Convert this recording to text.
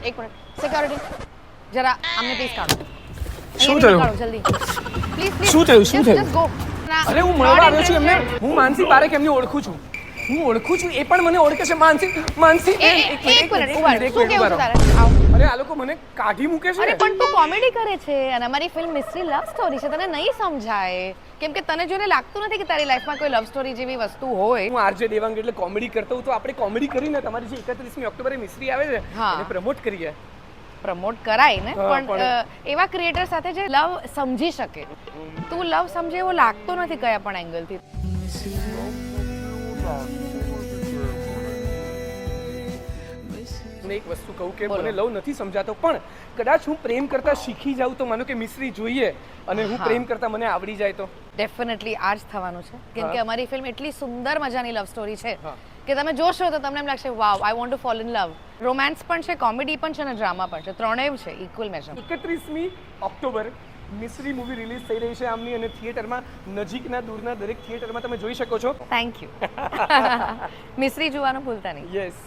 એક minute security જરા આમને પ્લીઝ કાઢો શું થયું? કાઢો જલ્દી પ્લીઝ શું થયું? શું થયું? જસ્ટ ગો અરે હું મળવા આવ્યો છું એમને. હું માનસી પારેખ એમને ઓળખું છું. હું ઓળખું છું, એ પણ મને ઓળખે છે. માનસી એક મિનિટ ઉભા રહો. શું કેવું છે તારે આવ અરે આ લોકો મને કાઢી મૂકે છે. અરે પણ તું કોમેડી કરે છે અને અમારી ફિલ્મ મિસ્ટ્રી લવ સ્ટોરી છે, તને નહીં સમજાય કેમ કે તને જોઈને લાગતું નથી કે તારી લાઈફમાં કોઈ લવ સ્ટોરી જેવી વસ્તુ હોય. હું આરજે દેવાંગ એટલે કોમેડી કરતો હું, તો આપણે કોમેડી કરીને તમારી જે 31મી ઓક્ટોબરે મિસ્ત્રી આવે છે હા. એને પ્રમોટ કરીએ. પ્રમોટ કરાય ને હા, પણ એવા ક્રિએટર સાથે જે લવ સમજી શકે. તું લવ સમજે એવો લાગતો નથી કયા પણ એંગલથી. અને એક વસ્તુ કહું કે બોલો. મને લવ નથી સમજાતો, પણ કદાચ હું પ્રેમ કરતા શીખી જાઉં તો માનો કે મિસ્ત્રી જોઈએ અને હું હા. પ્રેમ કરતા મને આવડી જાય તો. ડેફિનેટલી આ જ થવાનું છે કેમ કે હા. અમારી ફિલ્મ એટલી સુંદર મજાની લવ સ્ટોરી છે હા. કે તમે જોશો તો તમને એમ લાગશે wow I want to fall in love. Romance પણ છે, કોમેડી પણ છે અને ડ્રામા પણ છે, ત્રણેય છે ઇક્વલ મેજર. 31મી ઓક્ટોબર મિસ્ત્રી મૂવી રિલીઝ થઈ રહી છે આમની, અને થિયેટરમાં નજીકના દૂરના દરેક થિયેટરમાં તમે જોઈ શકો છો. થેન્ક યુ મિસ્ત્રી જોવાનું ભૂલતા નહીં. યસ.